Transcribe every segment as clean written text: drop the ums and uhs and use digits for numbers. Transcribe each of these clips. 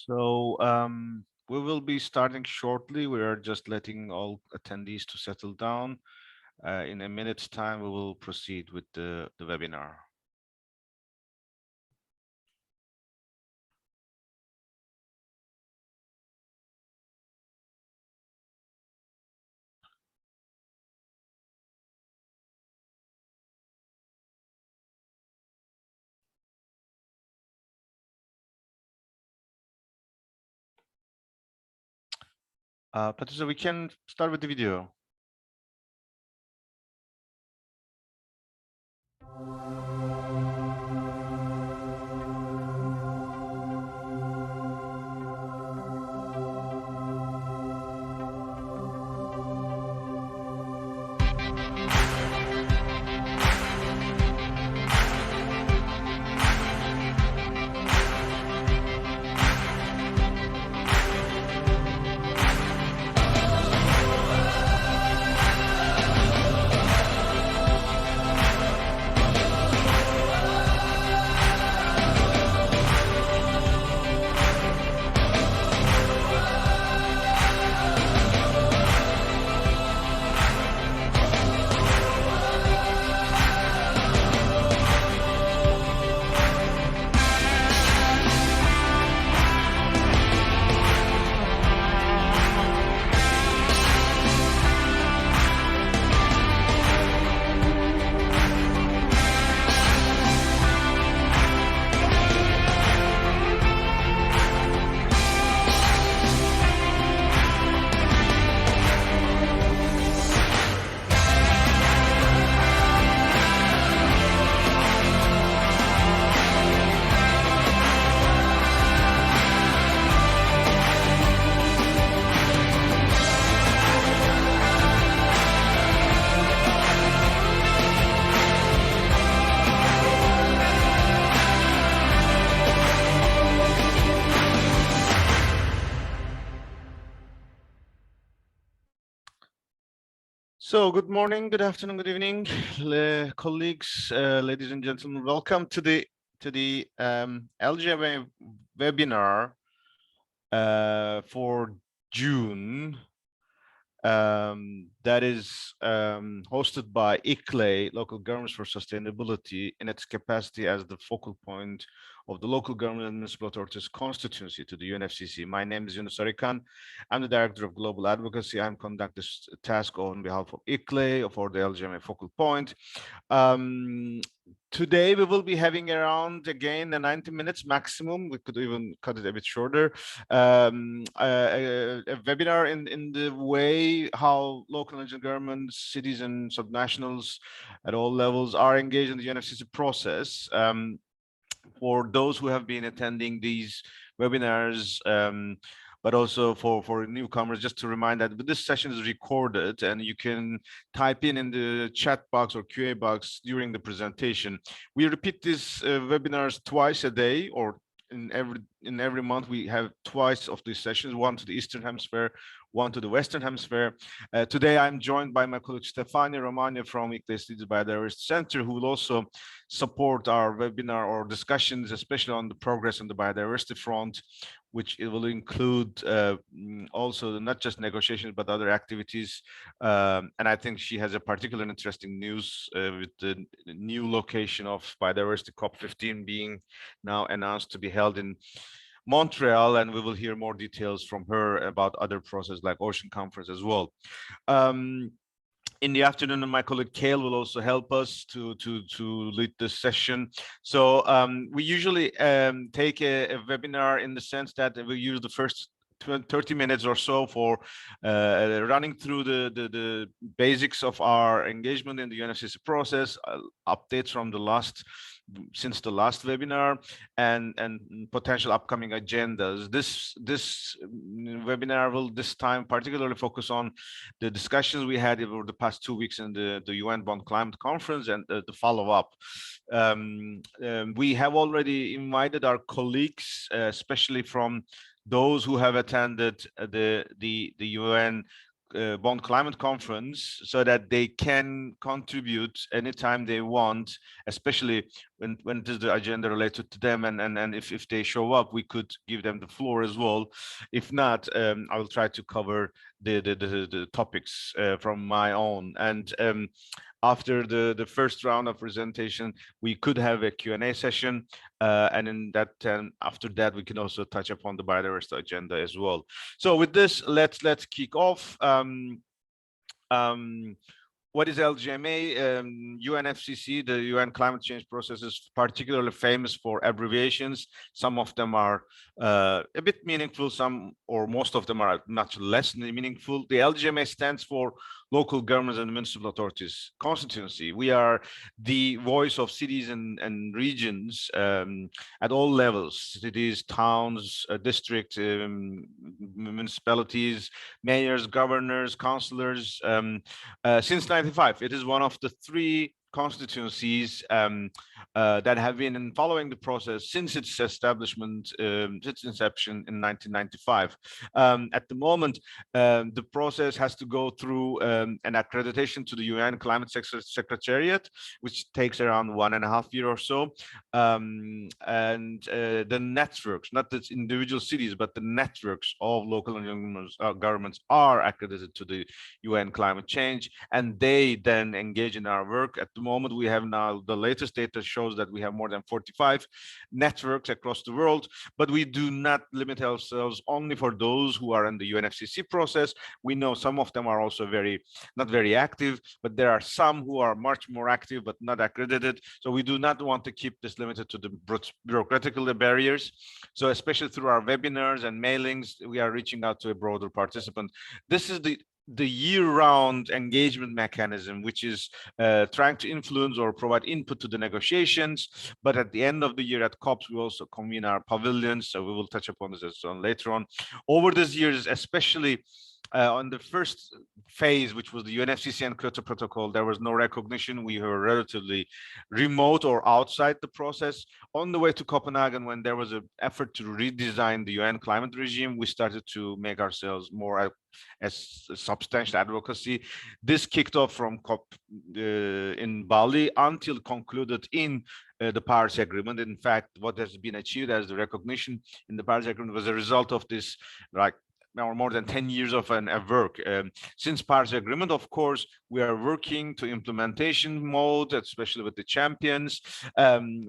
We will be starting shortly. We are just letting all attendees to settle down. In a minute's time, we will proceed with the webinar. Patricia, we can start with the video. So good morning, good afternoon, good evening, colleagues, ladies and gentlemen. Welcome to the LGMA webinar for June. That is hosted by ICLE, Local Governments for Sustainability, in its capacity as the focal point of the Local Government and Municipal Authorities constituency to the UNFCCC. My name is Yunus Arikan. I'm the Director of Global Advocacy. I'm conducting this task on behalf of ICLE for the LGMA focal point. Today we will be having around, again, 90 minutes maximum. We could even cut it a bit shorter. A webinar in the way how local and regional governments, cities and subnationals at all levels are engaged in the UNFCCC process. For those who have been attending these webinars, but also for newcomers, just to remind that this session is recorded and you can type in the chat box or QA box during the presentation. We repeat these webinars twice a day, or in every month we have twice of these sessions, one to the Eastern Hemisphere, one to the Western Hemisphere. Today I'm joined by my colleague Stefania Romagna from ICLE's Biodiversity Center, who will also support our webinar or discussions, especially on the progress on the biodiversity front, which it will include also not just negotiations but other activities. And I think she has a particular interesting news with the new location of biodiversity COP15 being now announced to be held in Montreal, and we will hear more details from her about other processes like Ocean Conference as well. In the afternoon, my colleague Kale will also help us to lead this session. So we usually take a webinar in the sense that we use the first 30 minutes or so for running through the basics of our engagement in the UNFCCC process, updates from since the last webinar, and potential upcoming agendas. This webinar will this time particularly focus on the discussions we had over the past 2 weeks in the UN Bonn Climate Conference and the follow-up. We have already invited our colleagues, especially from those who have attended the UN Bonn Climate Conference so that they can contribute anytime they want, especially when it is the agenda related to them, and if they show up, we could give them the floor as well. If not, I will try to cover the topics from my own. And after the first round of presentation, we could have a Q&A session, and in that after that we can also touch upon the biodiversity agenda as well. So with this, let's kick off. What is LGMA? UNFCCC, the UN climate change process, is particularly famous for abbreviations. Some of them are a bit meaningful, some or most of them are much less meaningful. The LGMA stands for Local Governments and Municipal Authorities Constituency. We are the voice of cities and regions at all levels: cities, towns, districts, municipalities, mayors, governors, councillors. Since 95, it is one of the 3 constituencies that have been following the process since its establishment, its inception in 1995. At the moment, the process has to go through an accreditation to the UN Climate Secretariat, which takes around 1.5 years or so. And the networks, not the individual cities, but the networks of local governments are accredited to the UN climate change, and they then engage in our work. At the moment, we have now the latest data shows that we have more than 45 networks across the world, but we do not limit ourselves only for those who are in the UNFCCC process. We know some of them are also not very active, but there are some who are much more active but not accredited. So we do not want to keep this limited to the bureaucratical barriers. So especially through our webinars and mailings, we are reaching out to a broader participant. This is the year-round engagement mechanism, which is trying to influence or provide input to the negotiations. But at the end of the year at COPs, we also convene our pavilions. So we will touch upon this later on. Over these years, especially on the first phase, which was the UNFCCC and Kyoto Protocol, there was no recognition. We were relatively remote or outside the process. On the way to Copenhagen, when there was an effort to redesign the UN climate regime, we started to make ourselves more as substantial advocacy. This kicked off from COP in Bali until concluded in the Paris Agreement. In fact, what has been achieved as the recognition in the Paris Agreement was a result of this, like, or more than 10 years of work. Since Paris Agreement, of course, we are working to implementation mode, especially with the champions.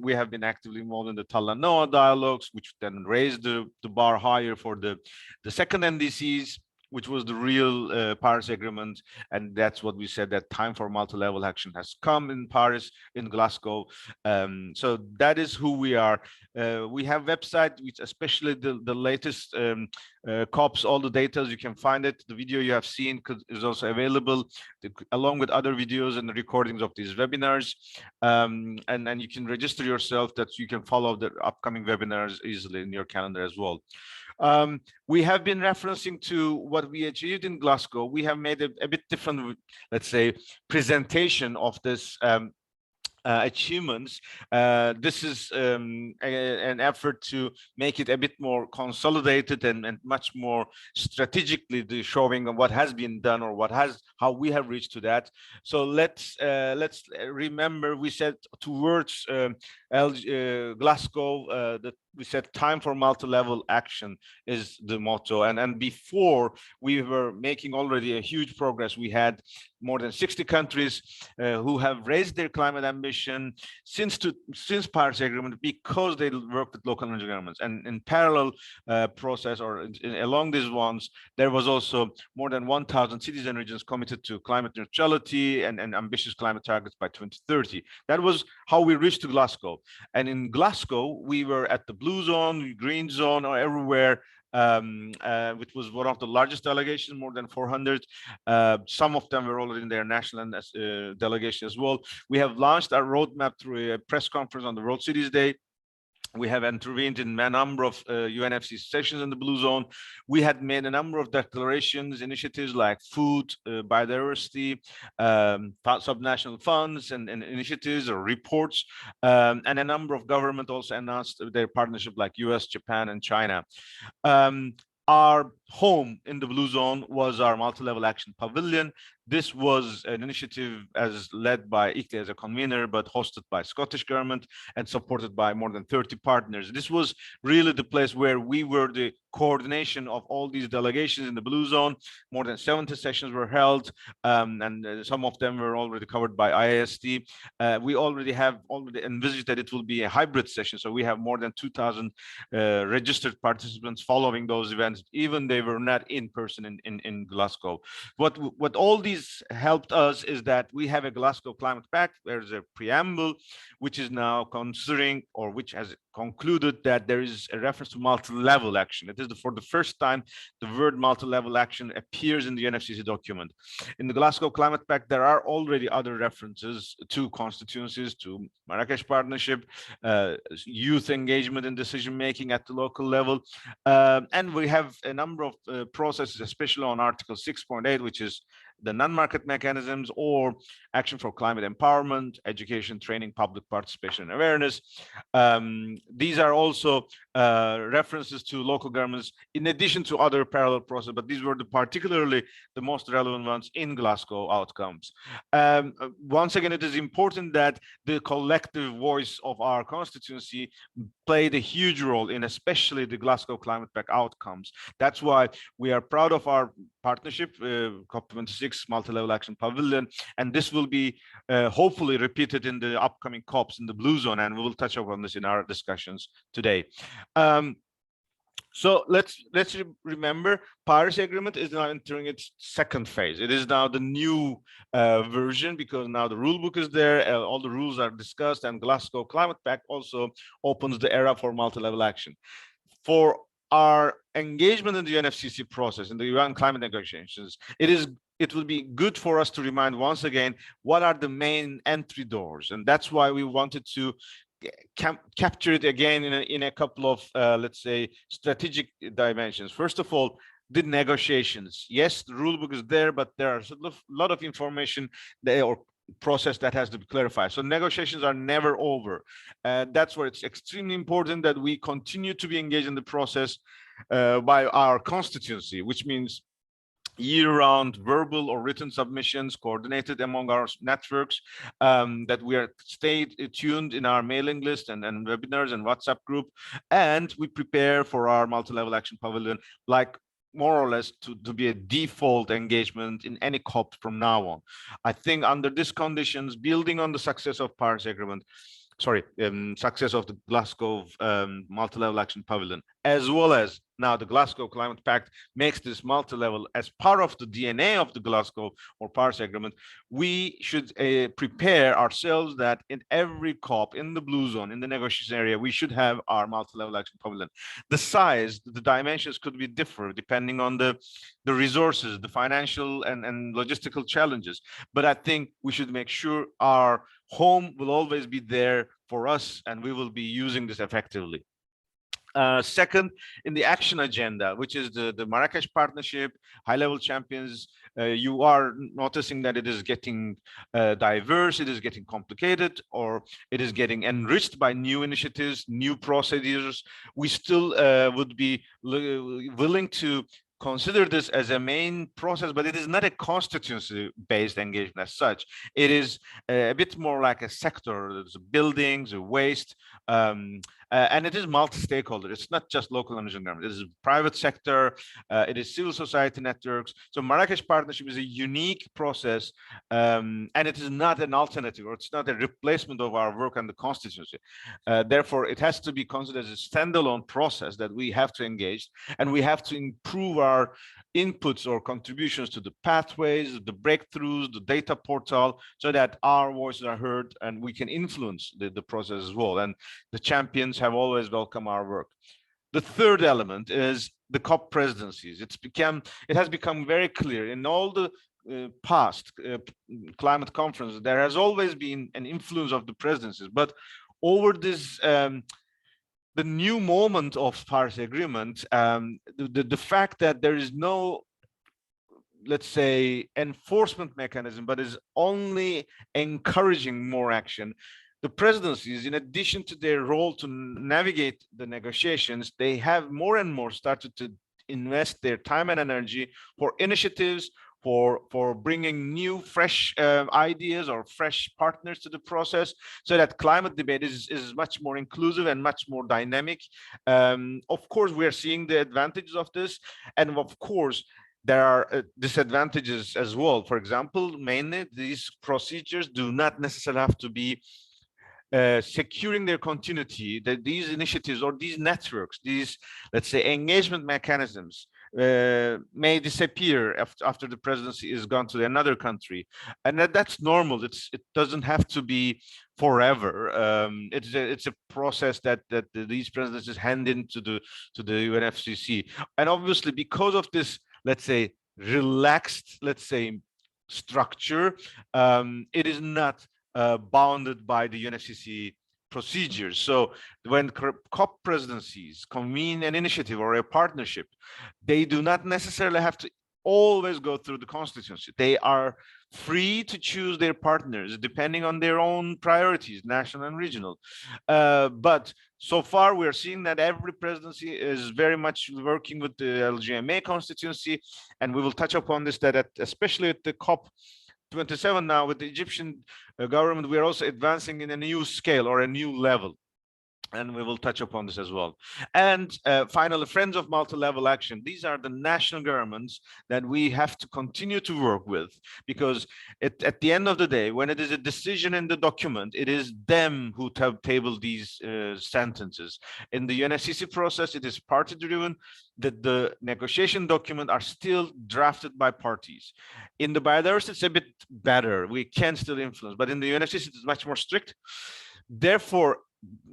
We have been actively involved in the Talanoa dialogues, which then raised the bar higher for the second NDCs, which was the real Paris Agreement. And that's what we said, that time for multi-level action has come in Paris, in Glasgow. So that is who we are. We have website, which especially the latest COPs, all the data, you can find it. The video you have seen is also available, along with other videos and the recordings of these webinars. And you can register yourself, that you can follow the upcoming webinars easily in your calendar as well. We have been referencing to what we achieved in Glasgow. We have made a bit different, let's say, presentation of this achievements. This is an effort to make it a bit more consolidated and much more strategically showing what has been done or how we have reached to that. So let's remember, we said towards Glasgow that we said time for multi-level action is the motto. And before, we were making already a huge progress. We had more than 60 countries who have raised their climate ambition since Paris Agreement, because they work with local energy governments. And in parallel process, or along these ones, there was also more than 1,000 cities and regions committed to climate neutrality and ambitious climate targets by 2030. That was how we reached to Glasgow. And in Glasgow, we were at the blue zone, green zone, or everywhere, which was one of the largest delegations, more than 400. Some of them were already in their national delegation as well. We have launched our roadmap through a press conference on the World Cities Day. We have intervened in a number of UNFCCC sessions in the blue zone. We had made a number of declarations, initiatives like food, biodiversity, subnational funds and initiatives or reports, and a number of governments also announced their partnership, like US, Japan, and China. Our home in the Blue Zone was our multi-level action pavilion. This was an initiative as led by ICLE as a convener, but hosted by Scottish government and supported by more than 30 partners. This was really the place where we were the coordination of all these delegations in the Blue Zone. More than 70 sessions were held, and some of them were already covered by IAST. We already envisaged that it will be a hybrid session, so we have more than 2,000 registered participants following those events, even they were not in person in Glasgow. What all these helped us is that we have a Glasgow Climate Pact. There's a preamble which is now considering, or which has concluded, that there is a reference to multi-level action. It is for the first time the word multi-level action appears in the UNFCCC document. In the Glasgow Climate Pact, there are already other references to constituencies, to Marrakesh Partnership, youth engagement in decision making at the local level, and we have a number of processes, especially on Article 6.8, which is the non-market mechanisms, or action for climate empowerment, education, training, public participation and awareness. These are also references to local governments in addition to other parallel processes, but these were particularly the most relevant ones in Glasgow outcomes. Once again, it is important that the collective voice of our constituency played a huge role in especially the Glasgow Climate Pact outcomes. That's why we are proud of our partnership, COP26 Multi-Level Action Pavilion, and this will be hopefully repeated in the upcoming COPs in the Blue Zone, and we will touch upon this in our discussions today. So let's remember, Paris Agreement is now entering its second phase. It is now the new version, because now the rule book is there, all the rules are discussed, and Glasgow Climate Pact also opens the era for multi-level action. For our engagement in the UNFCCC process, in the UN climate negotiations, it will be good for us to remind once again what are the main entry doors, and that's why we wanted to capture it again in a couple of let's say strategic dimensions. First of all, the negotiations. Yes, the rule book is there, but there are a lot of information or process that has to be clarified. So negotiations are never over. That's where it's extremely important that we continue to be engaged in the process by our constituency, which means year-round verbal or written submissions coordinated among our networks, that we are stay tuned in our mailing list and webinars and WhatsApp group, and we prepare for our multi-level action pavilion, like more or less to be a default engagement in any COP from now on. I think under these conditions, building on the success of Paris Agreement, success of the Glasgow multi-level action pavilion, as well as now the Glasgow Climate Pact makes this multi-level as part of the DNA of the Glasgow or Paris Agreement, we should prepare ourselves that in every COP, in the Blue Zone, in the negotiation area, we should have our multi-level action pavilion. The size, the dimensions could be different depending on the resources, the financial and logistical challenges. But I think we should make sure our home will always be there for us, and we will be using this effectively. Second, in the action agenda, which is the Marrakesh Partnership, high-level champions, you are noticing that it is getting diverse, it is getting complicated, or it is getting enriched by new initiatives, new procedures. We still would be willing to consider this as a main process, but it is not a constituency-based engagement as such. It is a bit more like a sector. There's buildings, waste, and it is multi-stakeholder. It's not just local and regional government. It is private sector. It is civil society networks. So Marrakesh Partnership is a unique process, and it is not an alternative, or it's not a replacement of our work on the constituency. Therefore, it has to be considered as a standalone process that we have to engage, and we have to improve our inputs or contributions to the pathways, the breakthroughs, the data portal, so that our voices are heard and we can influence the process as well. And the champions have always welcomed our work. The third element is the COP presidencies. It has become very clear in all the past climate conferences, there has always been an influence of the presidencies, but over this the new moment of Paris Agreement, the fact that there is no, let's say, enforcement mechanism, but is only encouraging more action. The presidencies, in addition to their role to navigate the negotiations, they have more and more started to invest their time and energy for initiatives, for bringing new, fresh ideas or fresh partners to the process, so that climate debate is much more inclusive and much more dynamic. Of course, we are seeing the advantages of this, and of course, there are disadvantages as well. For example, mainly these procedures do not necessarily have to be securing their continuity, that these initiatives or these networks, these, let's say, engagement mechanisms may disappear after the presidency is gone to another country, and that's normal. It doesn't have to be forever. It's a process that these presidencies hand into the UNFCCC, and obviously because of this, let's say, relaxed, let's say, structure, it is not bounded by the UNFCCC procedures. So when COP presidencies convene an initiative or a partnership, they do not necessarily have to always go through the constituency. They are free to choose their partners depending on their own priorities, national and regional. But so far, we are seeing that every presidency is very much working with the LGMA constituency, and we will touch upon this, that especially at the COP27 now with the Egyptian government, we are also advancing in a new scale or a new level. And we will touch upon this as well. And finally, friends of multi-level action. These are the national governments that we have to continue to work with, because at the end of the day, when it is a decision in the document, it is them who table these sentences. In the UNFCCC process, it is party-driven. That the negotiation document are still drafted by parties. In the biodiversity, it's a bit better. We can still influence, but in the UNFCCC, it's much more strict. Therefore,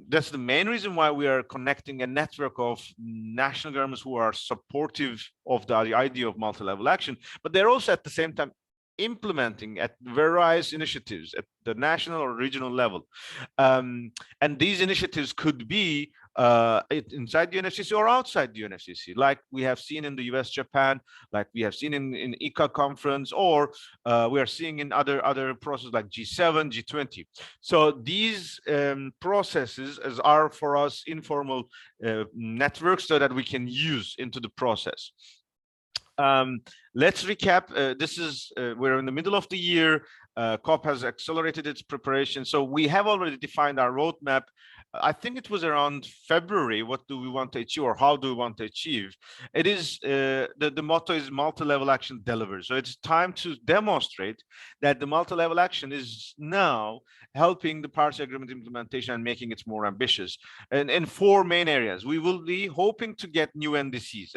that's the main reason why we are connecting a network of national governments who are supportive of the idea of multi-level action, but they're also at the same time implementing at various initiatives at the national or regional level. And these initiatives could be inside the UNFCCC or outside the UNFCCC, like we have seen in the US, Japan, like we have seen in ICA conference, or we are seeing in other processes like G7, G20. So these processes are for us informal networks so that we can use into the process. Let's recap. This is we're in the middle of the year. COP has accelerated its preparation, so we have already defined our roadmap. I think it was around February. What do we want to achieve, or how do we want to achieve? It is the motto is multi-level action delivers. So it's time to demonstrate that the multi-level action is now helping the Paris Agreement implementation and making it more ambitious. And in 4 main areas, we will be hoping to get new NDCs,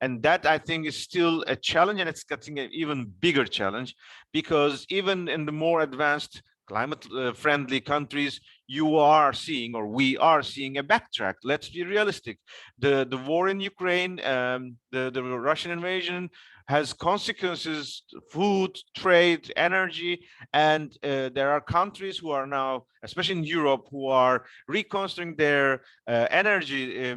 and that I think is still a challenge, and it's getting an even bigger challenge, because even in the more advanced climate friendly countries, you are seeing, or we are seeing, a backtrack. Let's be realistic. The war in Ukraine, the Russian invasion has consequences: food, trade, energy, and there are countries who are now, especially in Europe, who are reconsidering their energy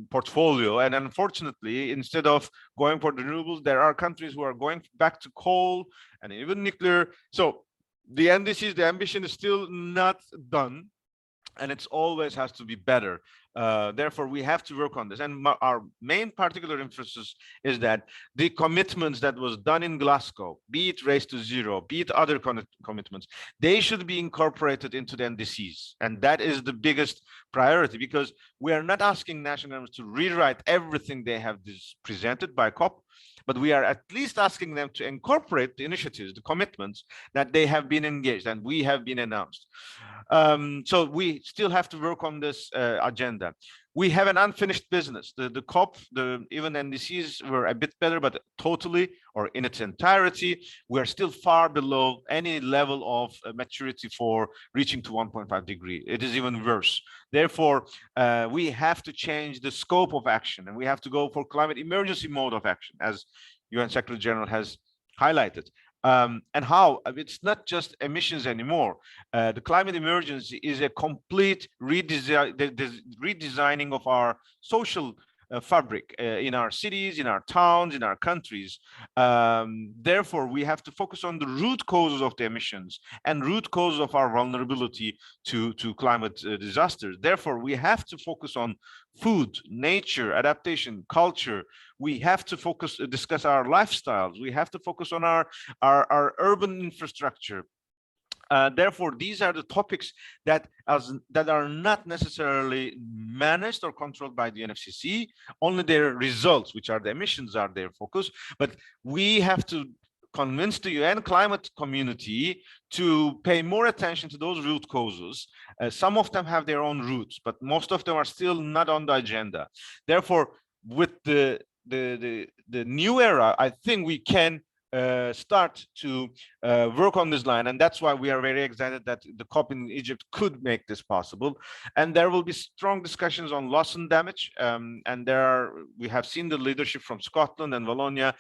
portfolio. And unfortunately, instead of going for the renewables, there are countries who are going back to coal and even nuclear. So the NDCs, the ambition is still not done, and it's always has to be better. Therefore, we have to work on this. And our main particular emphasis is that the commitments that was done in Glasgow, be it Race to Zero, be it other commitments, they should be incorporated into the NDCs. And that is the biggest priority, because we are not asking national governments to rewrite everything they have presented by COP, but we are at least asking them to incorporate the initiatives, the commitments that they have been engaged and we have been announced. So we still have to work on this agenda. We have an unfinished business. The COP, even NDCs were a bit better, but totally or in its entirety, we're still far below any level of maturity for reaching to 1.5 degree. It is even worse. Therefore, we have to change the scope of action, and we have to go for climate emergency mode of action, as UN Secretary General has highlighted. And how? It's not just emissions anymore. The climate emergency is a complete redesigning of our social fabric in our cities, in our towns, in our countries. Therefore, we have to focus on the root causes of the emissions and root causes of our vulnerability to climate disasters. Therefore, we have to focus on food, nature, adaptation, culture. We have to discuss our lifestyles. We have to focus on our urban infrastructure. Therefore, these are the topics that are not necessarily managed or controlled by the UNFCCC. Only their results, which are the emissions, are their focus. But we have to convince the UN climate community to pay more attention to those root causes. Some of them have their own roots, but most of them are still not on the agenda. Therefore, with the new era, I think we can start to work on this line, and that's why we are very excited that the COP in Egypt could make this possible. And there will be strong discussions on loss and damage, and we have seen the leadership from Scotland and Wallonia.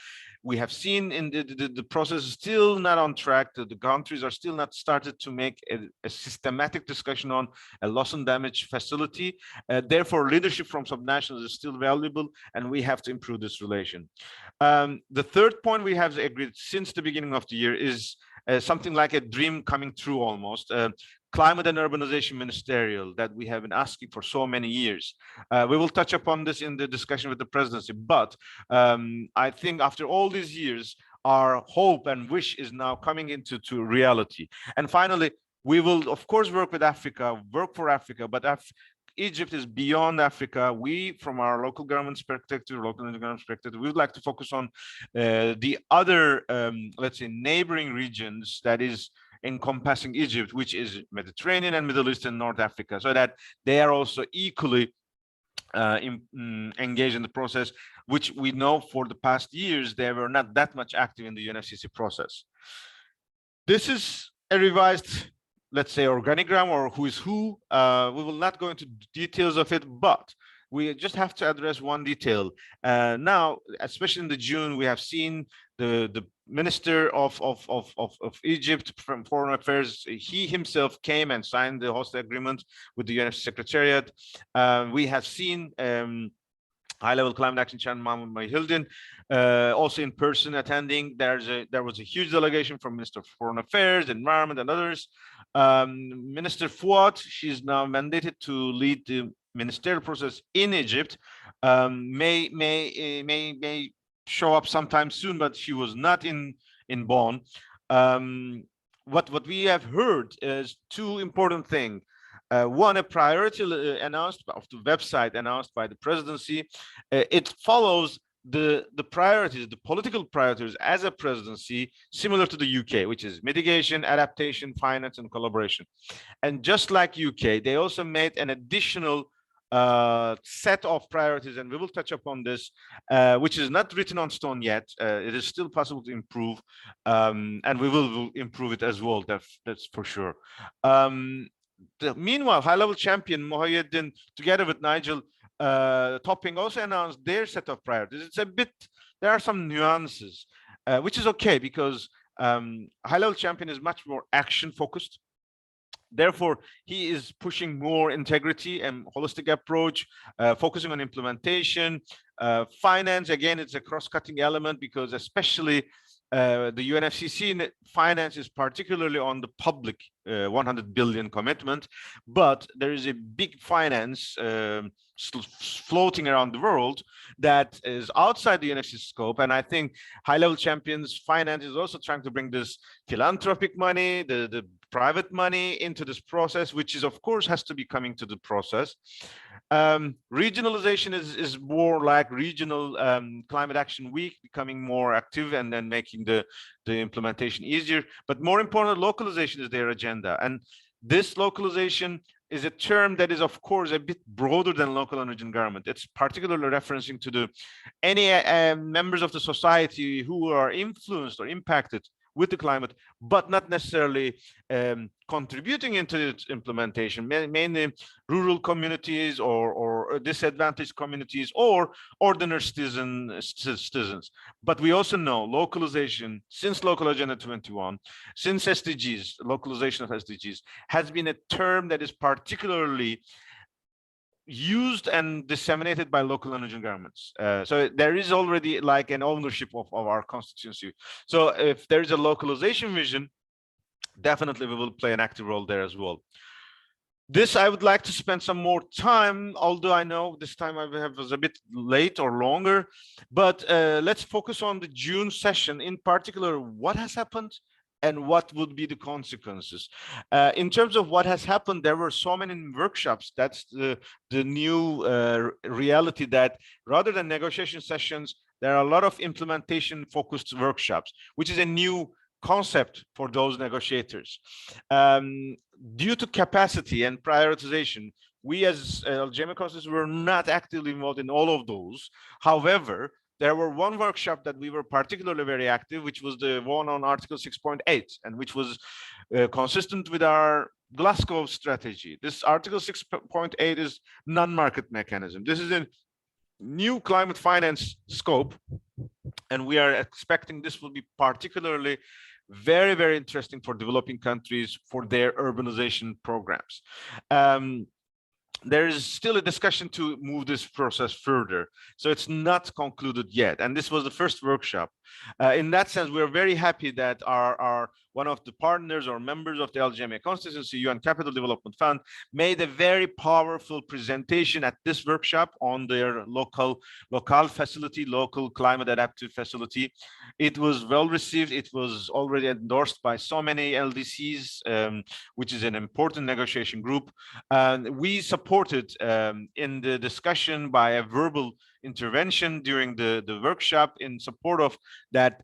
We have seen in the process is still not on track. The countries are still not started to make a systematic discussion on a loss and damage facility. Therefore, leadership from subnationals is still valuable, and we have to improve this relation. The third point we have agreed since the beginning of the year is something like a dream coming true almost. Climate and urbanization ministerial that we have been asking for so many years. We will touch upon this in the discussion with the presidency, but I think after all these years, our hope and wish is now coming into reality. And finally, we will of course work with Africa, work for Africa, but Egypt is beyond Africa. We, from our local government perspective, local government perspective, we would like to focus on the other, let's say, neighboring regions that is encompassing Egypt, which is Mediterranean and Middle East and North Africa, so that they are also equally engaged in the process, which we know for the past years, they were not that much active in the UNFCCC process. This is a revised, let's say, organigram or who is who. We will not go into details of it, but we just have to address one detail. Now, especially in the June, we have seen the Minister of Egypt from Foreign Affairs. He himself came and signed the host agreement with the UNFCCC Secretariat. We have seen high-level climate action chairman Mahmoud Mayhildin also in person attending. There was a huge delegation from Minister of Foreign Affairs, Environment, and others. Minister Fuad, she's now mandated to lead the ministerial process in Egypt. May show up sometime soon, but she was not in Bonn. What we have heard is two important things. One, a priority announced of the website announced by the presidency. It follows the priorities, the political priorities as a presidency, similar to the UK, which is mitigation, adaptation, finance, and collaboration. And just like UK, they also made an additional set of priorities, and we will touch upon this, which is not written on stone yet. It is still possible to improve, and we will improve it as well. That's for sure. Meanwhile, high-level champion Mohayeddin, together with Nigel Topping, also announced their set of priorities. It's a bit, there are some nuances, which is okay, because high-level champion is much more action-focused. Therefore, he is pushing more integrity and holistic approach, focusing on implementation. Finance, again, it's a cross-cutting element, because especially the UNFCCC finance is particularly on the public 100 billion commitment, but there is a big finance floating around the world that is outside the UNFCCC scope. And I think high-level champions finance is also trying to bring this philanthropic money, the private money into this process, which is, of course, has to be coming to the process. Regionalization is more like regional climate action week becoming more active and then making the implementation easier. But more important, localization is their agenda. And this localization is a term that is, of course, a bit broader than local and regional government. It's particularly referencing to any members of the society who are influenced or impacted with the climate, but not necessarily contributing into its implementation, mainly rural communities or disadvantaged communities or ordinary citizens. But we also know localization, since Local Agenda 21, since SDGs, localization of SDGs, has been a term that is particularly used and disseminated by local and regional governments. So there is already like an ownership of our constituency. So if there is a localization vision, definitely we will play an active role there as well. This I would like to spend some more time, although I know this time I have was a bit late or longer, but let's focus on the June session, in particular, what has happened and what would be the consequences. In terms of what has happened, there were so many workshops. That's the new reality, that rather than negotiation sessions, there are a lot of implementation focused workshops, which is a new concept for those negotiators. Due to capacity and prioritization, we as LGMA consultants were not actively involved in all of those. However, there were one workshop that we were particularly very active, which was the one on Article 6.8, and which was consistent with our Glasgow strategy. This Article 6.8 is non-market mechanism. This is a new climate finance scope, and we are expecting this will be particularly very, very interesting for developing countries for their urbanization programs. There is still a discussion to move this process further, so it's not concluded yet, and this was the first workshop. In that sense, we're very happy that our one of the partners or members of the LGMA constituency, UN Capital Development Fund, made a very powerful presentation at this workshop on their local facility, local climate adaptive facility. It was well received. It was already endorsed by so many LDCs, which is an important negotiation group. And we supported in the discussion by a verbal intervention during the workshop in support of that.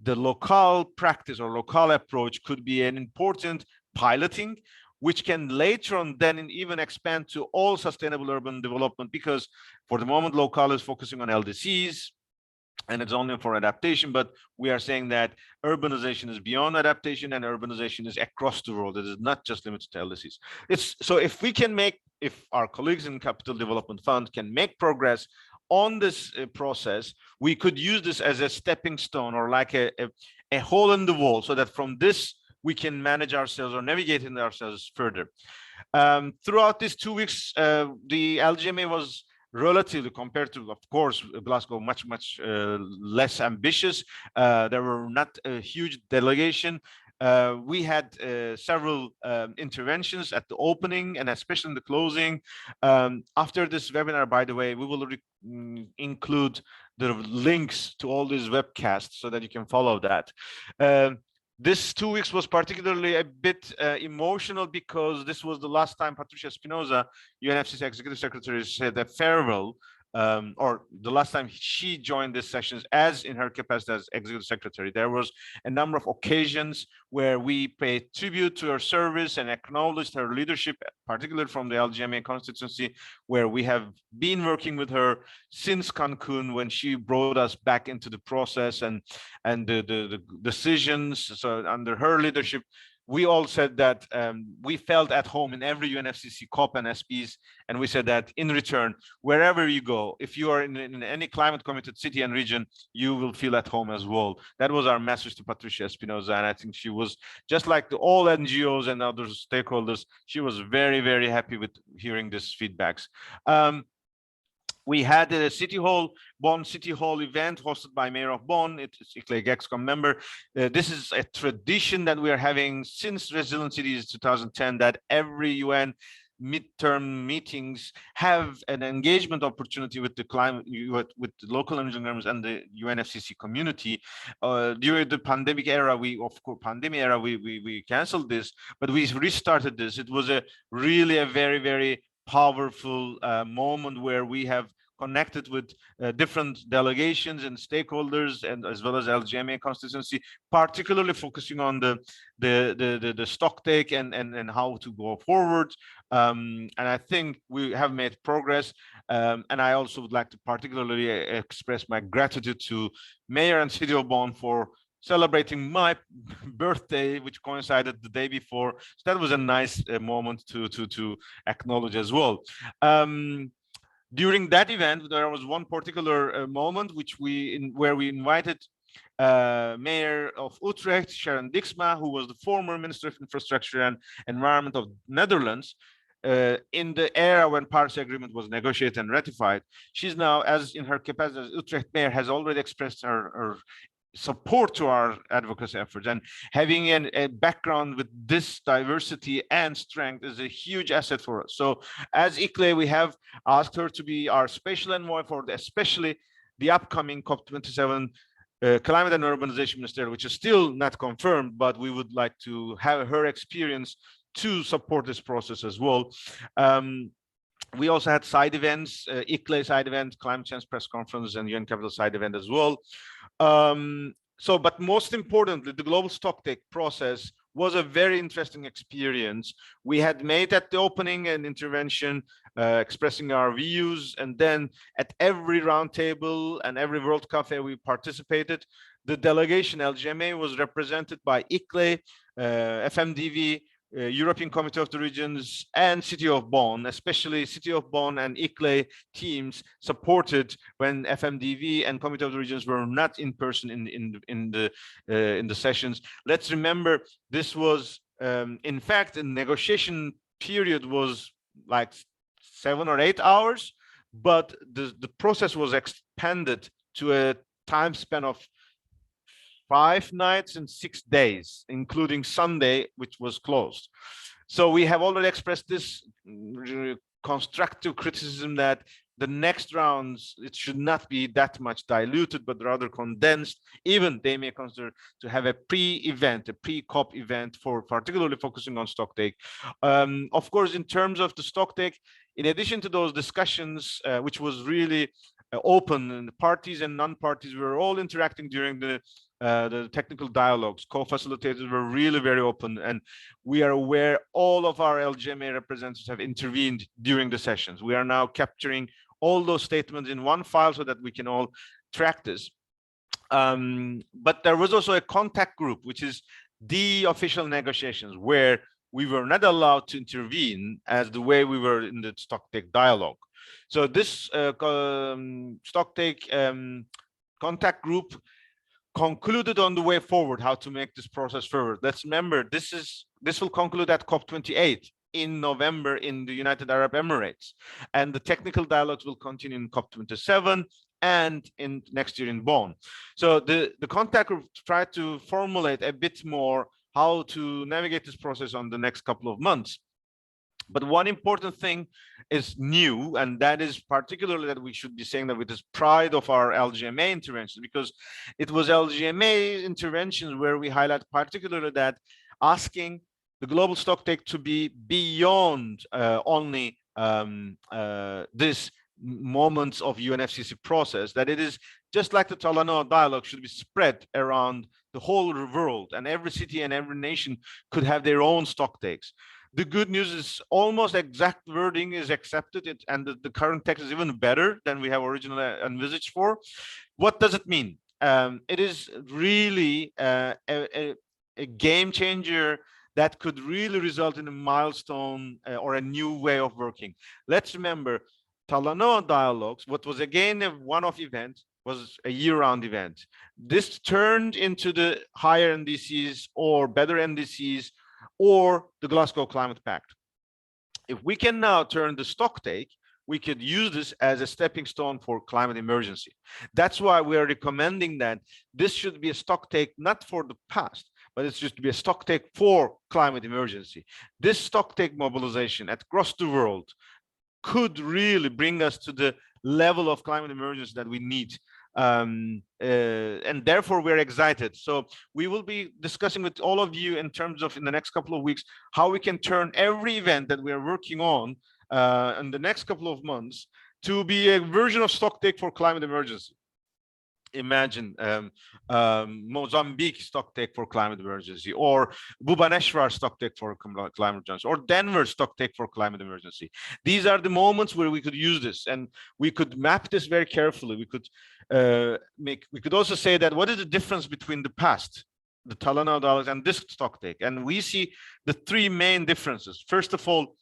The local practice or local approach could be an important piloting, which can later on then even expand to all sustainable urban development, because for the moment local is focusing on LDCs and it's only for adaptation, but we are saying that urbanization is beyond adaptation and urbanization is across the world. It is not just limited to LDCs. So if we can make, if our colleagues in Capital Development Fund can make progress on this process, we could use this as a stepping stone or like a hole in the wall, so that from this we can manage ourselves or navigate in ourselves further. Throughout these 2 weeks, the LGMA was relatively, compared to, of course, Glasgow, much less ambitious. There were not a huge delegation. We had several interventions at the opening and especially in the closing. After this webinar, by the way, we will include the links to all these webcasts so that you can follow that. This 2 weeks was particularly a bit emotional, because this was the last time Patricia Espinosa, UNFCCC Executive Secretary, said a farewell, or the last time she joined these sessions as in her capacity as Executive Secretary. There was a number of occasions where we paid tribute to her service and acknowledged her leadership, particularly from the LGMA constituency, where we have been working with her since Cancun, when she brought us back into the process and the decisions. So under her leadership, we all said that we felt at home in every UNFCCC COP and SPs, and we said that in return, wherever you go, if you are in any climate committed city and region, you will feel at home as well. That was our message to Patricia Espinosa, and I think she was, just like all NGOs and other stakeholders, she was very, very happy with hearing these feedbacks. We had a Bonn City Hall event hosted by Mayor of Bonn. It's a EXCOM member. This is a tradition that we are having since Resilient Cities 2010, that every UN midterm meetings have an engagement opportunity with the climate, with the local engineers and the UNFCCC community. During the pandemic era, we canceled this, but we restarted this. It was really a very, very powerful moment where we have connected with different delegations and stakeholders, and as well as LGMA constituency, particularly focusing on the stock take and how to go forward. And I think we have made progress. And I also would like to particularly express my gratitude to Mayor and City of Bonn for celebrating my birthday, which coincided the day before. So that was a nice moment to acknowledge as well. During that event, there was one particular moment where we invited Mayor of Utrecht, Sharon Dijksma, who was the former Minister of Infrastructure and Environment of Netherlands. in the era when Paris Agreement was negotiated and ratified, she's now, as in her capacity as Utrecht mayor, has already expressed her support to our advocacy efforts. And having a background with this diversity and strength is a huge asset for us. So as ICLE, we have asked her to be our special envoy for especially the upcoming COP27 Climate and Urbanization Minister, which is still not confirmed, but we would like to have her experience to support this process as well. We also had side events, ICLE side event, climate change press conference, and UN Capital side event as well. But most importantly, the global stocktake process was a very interesting experience. We had made at the opening an intervention expressing our views, and then at every roundtable and every World Cafe we participated, the delegation LGMA was represented by ICLE, FMDV, European Committee of the Regions, and City of Bonn. Especially City of Bonn and ICLE teams supported when FMDV and Committee of the Regions were not in person in the sessions. Let's remember, this was in fact the negotiation period was like 7 or 8 hours, but the process was expanded to a time span of 5 nights and 6 days, including Sunday, which was closed. So we have already expressed this constructive criticism that the next rounds, it should not be that much diluted, but rather condensed. Even they may consider to have a pre-event, a pre-COP event for particularly focusing on stocktake. Of course, in terms of the stocktake, in addition to those discussions, which was really open, and the parties and non-parties were all interacting during the technical dialogues. Co-facilitators were really very open, and we are aware all of our LGMA representatives have intervened during the sessions. We are now capturing all those statements in one file so that we can all track this. But there was also a contact group, which is the official negotiations, where we were not allowed to intervene as the way we were in the stocktake dialogue. So this stocktake contact group concluded on the way forward, how to make this process forward. Let's remember, this will conclude at COP28 in November in the United Arab Emirates, and the technical dialogues will continue in COP27 and in next year in Bonn. So the contact group tried to formulate a bit more how to navigate this process on the next couple of months. But one important thing is new, and that is particularly that we should be saying that with this pride of our LGMA interventions, because it was LGMA interventions where we highlight particularly that asking the global stocktake to be beyond only this moments of UNFCCC process, that it is just like the Talanoa dialogue should be spread around the whole world, and every city and every nation could have their own stocktakes. The good news is almost exact wording is accepted, and the current text is even better than we have originally envisaged for. What does it mean? It is really a game changer that could really result in a milestone or a new way of working. Let's remember, Talanoa dialogues, what was again a one-off event, was a year-round event. This turned into the higher NDCs or better NDCs or the Glasgow Climate Pact. If we can now turn the stocktake, we could use this as a stepping stone for climate emergency. That's why we are recommending that this should be a stocktake not for the past, but it should be a stocktake for climate emergency. This stocktake mobilization across the world could really bring us to the level of climate emergency that we need. And therefore we're excited. So we will be discussing with all of you in terms of in the next couple of weeks how we can turn every event that we are working on in the next couple of months to be a version of stocktake for climate emergency. Imagine Mozambique stocktake for climate emergency, or Bhubaneswar stocktake for climate emergency, or Denver stocktake for climate emergency. These are the moments where we could use this, and we could map this very carefully. We could we could also say that what is the difference between the past, the Talanoa dialogues, and this stocktake? And we see the 3 main differences. First of all,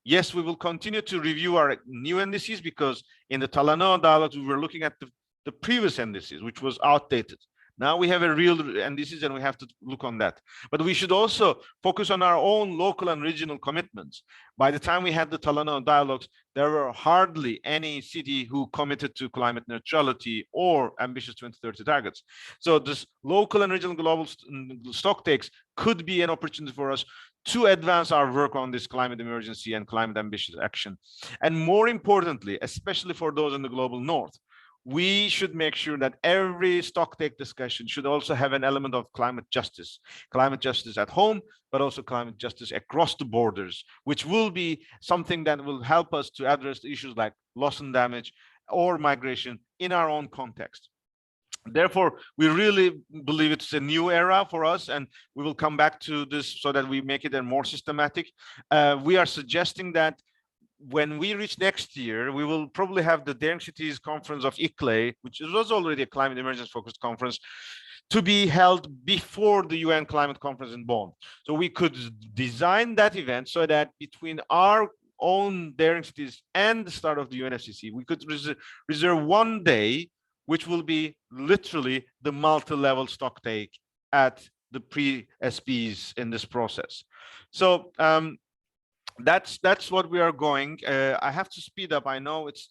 yes, we will continue to review our new NDCs, because in the Talanoa dialogues we were looking at the previous NDCs, which was outdated. Now we have a real, and this is, and we have to look on that. But we should also focus on our own local and regional commitments. By the time we had the Talano dialogues, there were hardly any city who committed to climate neutrality or ambitious 2030 targets. So this local and regional global stock takes could be an opportunity for us to advance our work on this climate emergency and climate ambitious action. And more importantly, especially for those in the global north, we should make sure that every stocktake discussion should also have an element of climate justice at home, but also climate justice across the borders, which will be something that will help us to address issues like loss and damage or migration in our own context. Therefore, we really believe it's a new era for us, and we will come back to this so that we make it a more systematic. We are suggesting that when we reach next year, we will probably have the Daring Cities Conference of ICLE, which was already a climate emergency focused conference, to be held before the UN climate conference in Bonn. So we could design that event so that between our own Daring Cities and the start of the UNFCCC, we could reserve one day, which will be literally the multi-level stocktake at the pre-SPs in this process. So that's what we are going. I have to speed up. I know it's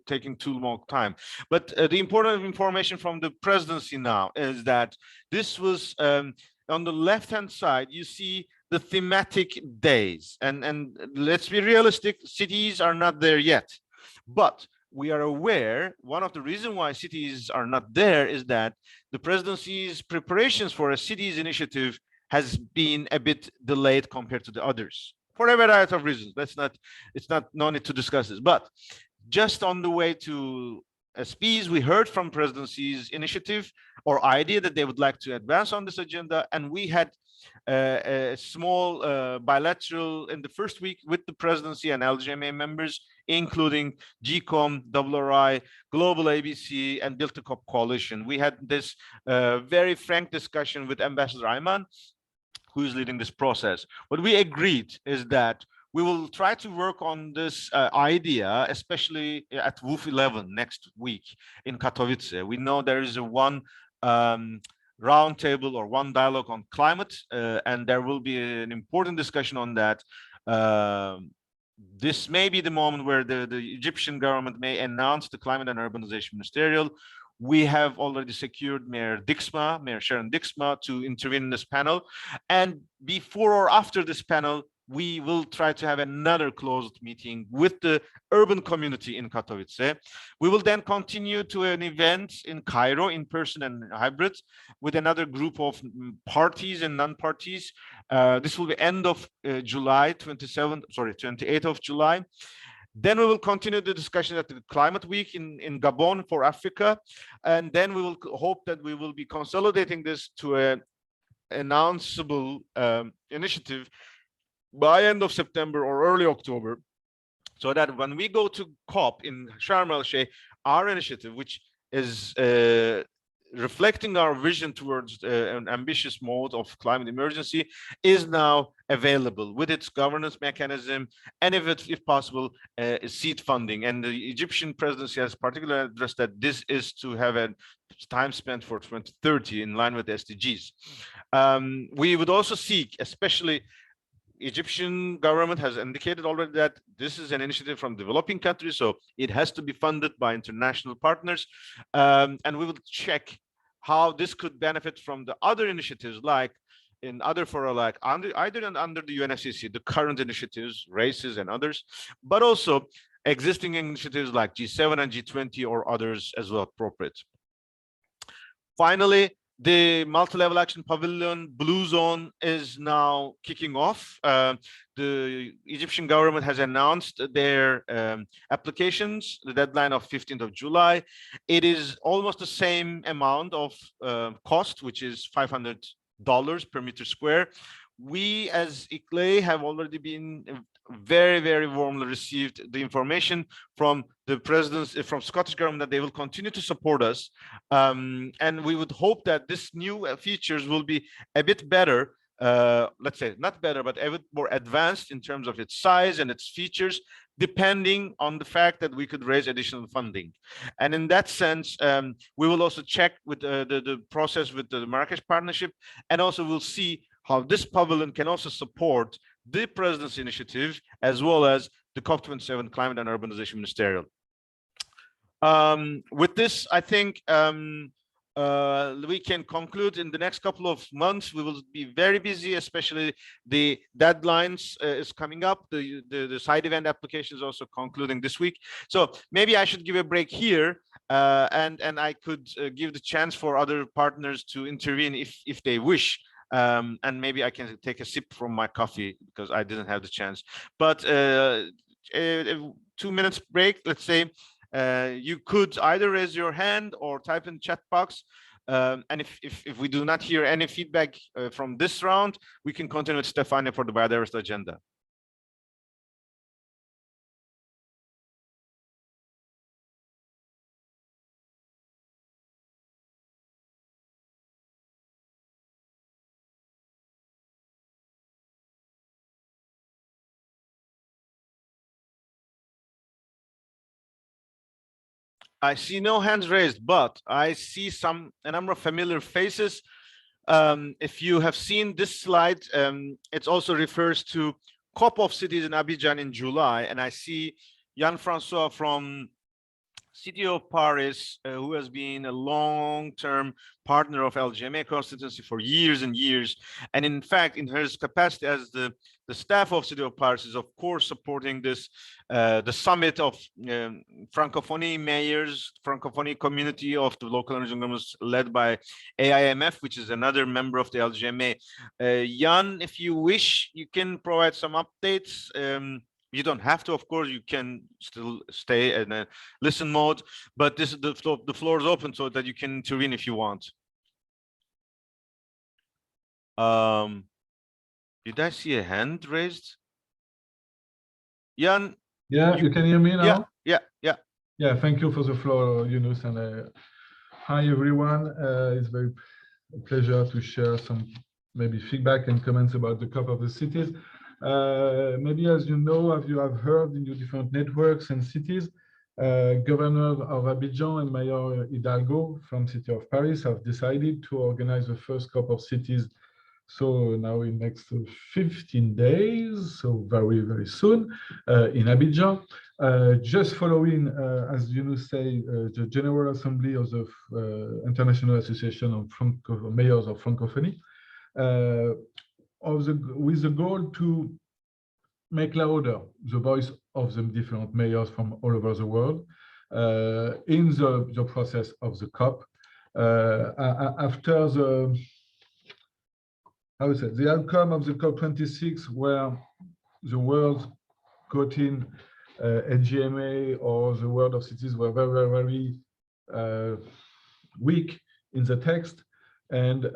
taking too long time, but the important information from the presidency now is that this was on the left-hand side. You see the thematic days, and let's be realistic. Cities are not there yet, but we are aware one of the reasons why cities are not there is that the presidency's preparations for a cities initiative has been a bit delayed compared to the others, for a variety of reasons. It's not no need to discuss this, but just on the way to SPs, we heard from presidency's initiative or idea that they would like to advance on this agenda, and we had a small bilateral in the first week with the presidency and LGMA members, including GCOM, WRI, Global ABC, and Build to COP Coalition. We had this very frank discussion with Ambassador Ayman, who is leading this process. What we agreed is that we will try to work on this idea, especially at WOOF 11 next week in Katowice. We know there is a one roundtable or one dialogue on climate, and there will be an important discussion on that. This may be the moment where the Egyptian government may announce the climate and urbanization ministerial. We have already secured Mayor Sharon Dixma, to intervene in this panel. And before or after this panel, we will try to have another closed meeting with the urban community in Katowice. We will then continue to an event in Cairo, in person and hybrid, with another group of parties and non-parties. This will be end of July, 28th of July. Then we will continue the discussion at the Climate Week in Gabon for Africa. And then we will hope that we will be consolidating this to an announceable initiative by end of September or early October, so that when we go to COP in Sharm el-Sheikh, our initiative, which is reflecting our vision towards an ambitious mode of climate emergency, is now available with its governance mechanism, and if possible, CET funding. And the Egyptian presidency has particularly addressed that this is to have a time spent for 2030 in line with the SDGs. We would also seek, especially Egyptian government has indicated already that this is an initiative from developing countries, so it has to be funded by international partners. And we will check how this could benefit from the other initiatives, like in other fora, like under the UNFCCC, the current initiatives, races and others, but also existing initiatives like G7 and G20 or others as well appropriate. Finally, the multi-level action pavilion blue zone is now kicking off. The Egyptian government has announced their applications, the deadline of 15th of July. It is almost the same amount of cost, which is $500 per meter square. We as ICLE have already been very, very warmly received the information from the presidents, from Scottish government, that they will continue to support us. And we would hope that this new features will be a bit better let's say not better, but a bit more advanced in terms of its size and its features, depending on the fact that we could raise additional funding. And in that sense, we will also check with the process with the Marrakesh partnership, and also we'll see how this pavilion can also support the President's initiative as well as the COP27 Climate and Urbanization Ministerial. With this, I think we can conclude in the next couple of months. We will be very busy, especially the deadlines is coming up. The side event application is also concluding this week. So maybe I should give a break here, and I could give the chance for other partners to intervene if they wish. And maybe I can take a sip from my coffee because I didn't have the chance. But 2 minutes break, let's say. You could either raise your hand or type in chat box. And if we do not hear any feedback from this round, we can continue with Stefania for the biodiversity agenda. I see no hands raised, but I see a number of familiar faces. If you have seen this slide, it also refers to COP of Cities in Abidjan in July, and I see Yann-Francois from City of Paris, who has been a long-term partner of LGMA constituency for years and years. And in fact, in her capacity as the staff of City of Paris is, of course, supporting this, the summit of Francophonie mayors, Francophonie community of the local energy governments led by AIMF, which is another member of the LGMA. Jan, if you wish, you can provide some updates. You don't have to, of course, you can still stay in a listen mode, but this is the floor is open so that you can intervene if you want. Did I see a hand raised? Jan? Yeah, you can hear me now? Yeah. Yeah, thank you for the floor, Yunus, and hi everyone. It's very a pleasure to share some maybe feedback and comments about the COP of the Cities. Maybe as you know, as you have heard in your different networks and cities, Governor of Abidjan and Mayor Hidalgo from City of Paris have decided to organize the first COP of Cities. So now in next 15 days, so very, very soon in Abidjan, just following, as you know, say, the General Assembly of the International Association of Mayors of Francophonie, with the goal to make louder the voice of the different mayors from all over the world in the process of the COP. After the outcome of the COP26, where the world quoting LGMA or the World of Cities were very, very weak in the text, and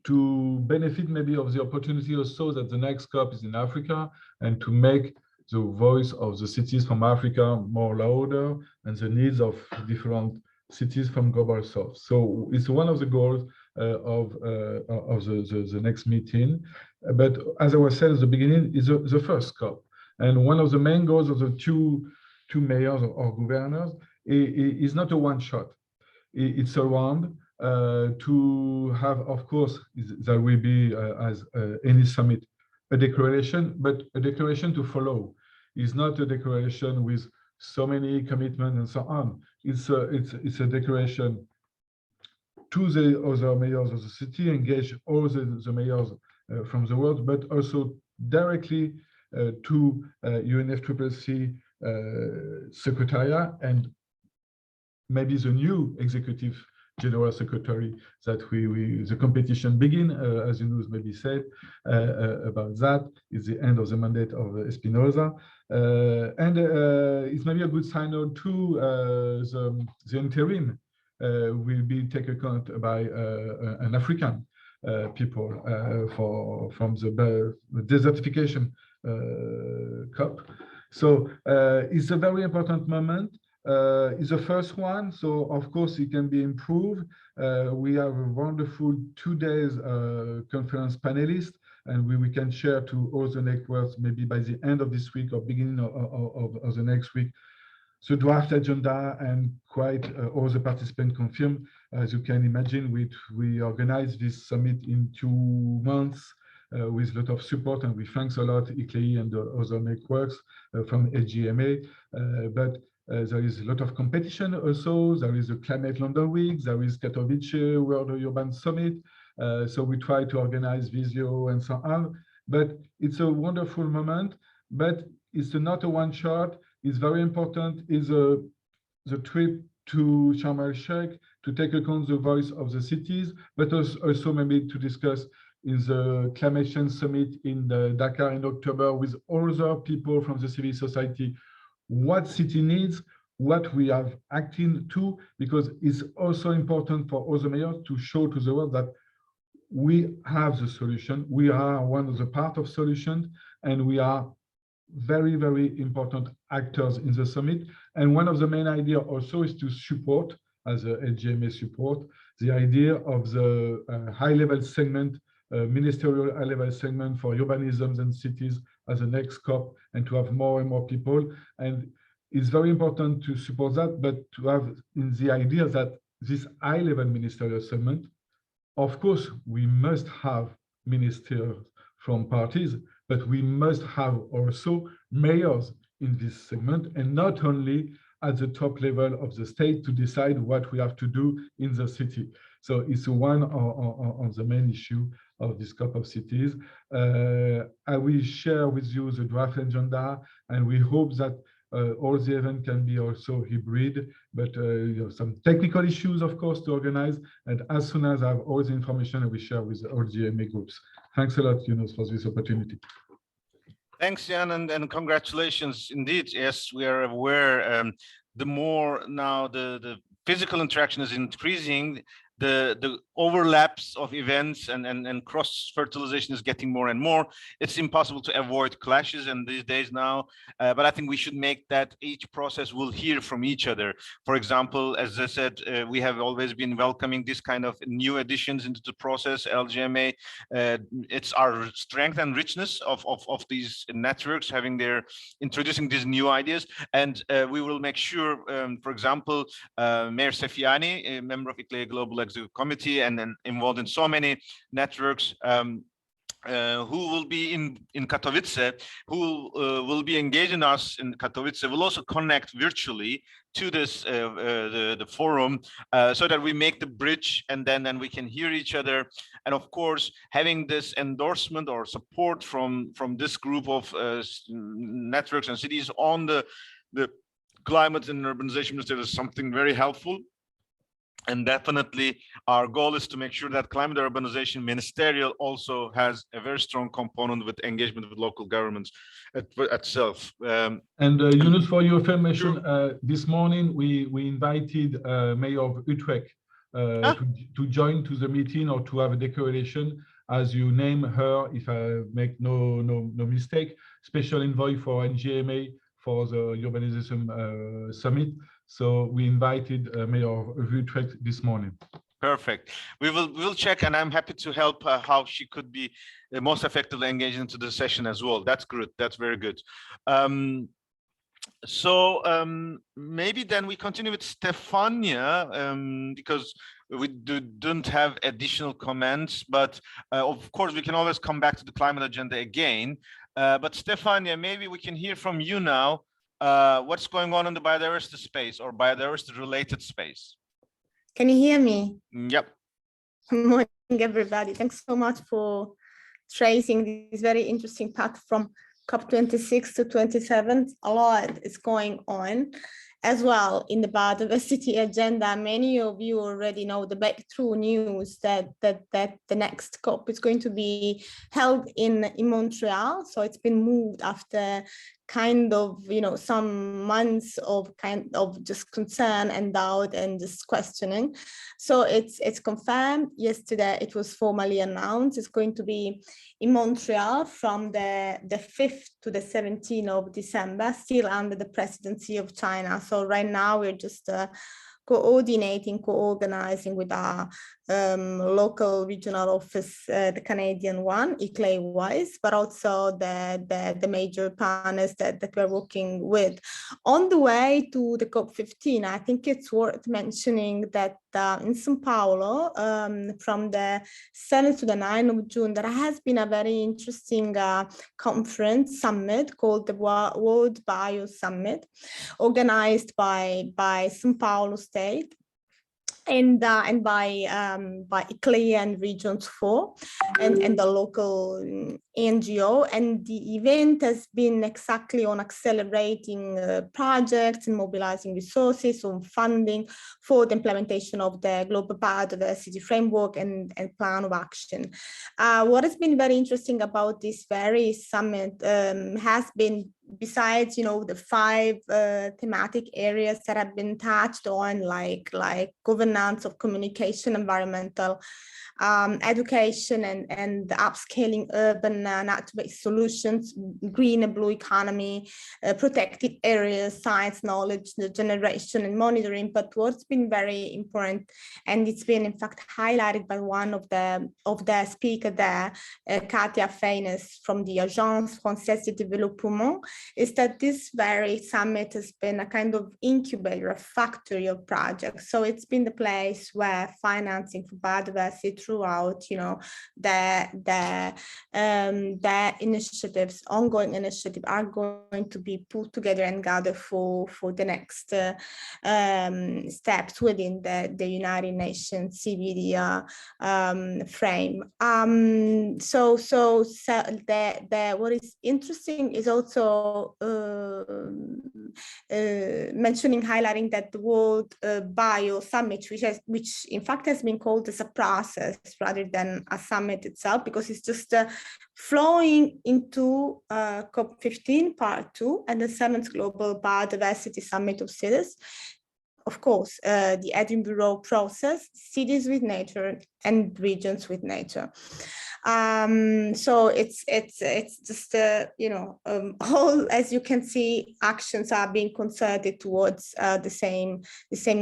to benefit maybe of the opportunity also that the next COP is in Africa, and to make the voice of the cities from Africa more louder and the needs of different cities from Global South. So it's one of the goals of the next meeting. But as I was saying at the beginning, is the first COP. And one of the main goals of the two mayors or governors is not a one shot. It's around to have, of course, there will be, as any summit, a declaration, but a declaration to follow. It's not a declaration with so many commitments and so on. It's a declaration to the other mayors of the city, engage all the mayors from the world, but also directly to UNFCCC Secretariat and maybe the new executive general secretary that the competition begin, as you know, maybe said about that. It's the end of the mandate of Espinosa. And it's maybe a good sign to the interim will be taken account by an African people from the desertification COP. So it's a very important moment. is the first one, so of course it can be improved. We have a wonderful 2 days conference panelist, and we can share to all the networks maybe by the end of this week or beginning of the next week the draft agenda, and quite all the participants confirm. As you can imagine, we organized this summit in 2 months with a lot of support, and we thanks a lot ICLEI and the other networks from LGMA. But there is a lot of competition also. There is the Climate London Week, there is Katowice World Urban Summit. So we try to organize Visio and so on. But it's a wonderful moment, but it's not a one shot. It's very important is the trip to Sharm el-Sheikh to take account the voice of the cities, but also maybe to discuss in the climate change summit in Dakar in October with other people from the civil society, what city needs, what we have acting to, because it's also important for other mayors to show to the world that we have the solution. We are one of the part of solution, and we are very, very important actors in the summit. And one of the main idea also is to support, as a LGMA support, the idea of the high-level segment, ministerial high-level segment for urbanisms and cities as a next COP, and to have more and more people. And it's very important to support that, but to have in the idea that this high-level ministerial segment, of course, we must have ministers from parties, but we must have also mayors in this segment, and not only at the top level of the state to decide what we have to do in the city. So it's one on the main issue of this COP of cities. I will share with you the draft agenda, and we hope that all the event can be also hybrid, but some technical issues, of course, to organize. And as soon as I have all the information, I will share with all GMA groups. Thanks a lot, Yunus, for this opportunity. Thanks, Jan, and congratulations. Indeed, yes, we are aware. The more now the physical interaction is increasing, the overlaps of events and cross-fertilization is getting more and more. It's impossible to avoid clashes in these days now, but I think we should make that each process will hear from each other. For example, as I said, we have always been welcoming this kind of new additions into the process, LGMA. It's our strength and richness of these networks introducing these new ideas. And we will make sure, for example, Mayor Sefiani, a member of ICLEI Global Executive Committee and involved in so many networks, who will be in Katowice, who will be engaging us in Katowice, will also connect virtually to this the forum, so that we make the bridge, and then we can hear each other. And of course, having this endorsement or support from this group of networks and cities on the climate and urbanization ministry is something very helpful. And definitely our goal is to make sure that climate urbanization ministerial also has a very strong component with engagement with local governments itself. Yunus, for your information, sure. This morning we invited Mayor of Utrecht to join to the meeting, or to have a declaration, as you name her, if I make no mistake, special envoy for LGMA for the urbanization summit. So we invited Mayor of Utrecht this morning. Perfect. We'll check, and I'm happy to help how she could be most effectively engaged into the session as well. That's good. That's very good. Maybe then we continue with Stefania, because we don't have additional comments, but of course we can always come back to the climate agenda again. But Stefania, maybe we can hear from you now. What's going on in the biodiversity space or biodiversity related space? Can you hear me? Yep. Good morning, everybody. Thanks so much for tracing this very interesting path from COP26 to 27. A lot is going on as well in the biodiversity agenda. Many of you already know the breakthrough news that the next COP is going to be held in Montreal. So it's been moved after kind of, some months of kind of just concern and doubt and just questioning. So it's confirmed. Yesterday it was formally announced. It's going to be in Montreal from the 5th to the 17th of December, still under the presidency of China. So right now we're just coordinating, co-organizing with our local regional office, the Canadian one, ICLAI-wise, but also the major partners that we're working with. On the way to the COP15, I think it's worth mentioning that in São Paulo, from the 7th to the 9th of June, there has been a very interesting conference summit called the World Bio Summit, organized by São Paulo State and by ICLAI and Regions 4 and the local NGO. And the event has been exactly on accelerating projects and mobilizing resources on funding for the implementation of the Global Biodiversity Framework and Plan of Action. What has been very interesting about this very summit has been, besides, the 5 thematic areas that have been touched on, like governance of communication, environmental, education, and upscaling urban nature-based solutions, green and blue economy, protected areas, science, knowledge generation, and monitoring. But what's been very important, and it's been in fact highlighted by one of the speaker there, Katia Feines from the Agence Française de Développement, is that this very summit has been a kind of incubator, a factory of projects. So it's been the place where financing for biodiversity throughout, the initiatives, ongoing initiatives, are going to be put together and gathered for the next steps within the United Nations CBD frame. So what is interesting is also highlighting that the World Bio Summit, which in fact has been called as a process rather than a summit itself, because it's just flowing into COP15 Part 2 and the 7th Global Biodiversity Summit of Cities. Of course, the Edinburgh process, cities with nature and regions with nature. So it's just all, as you can see, actions are being concerted towards the same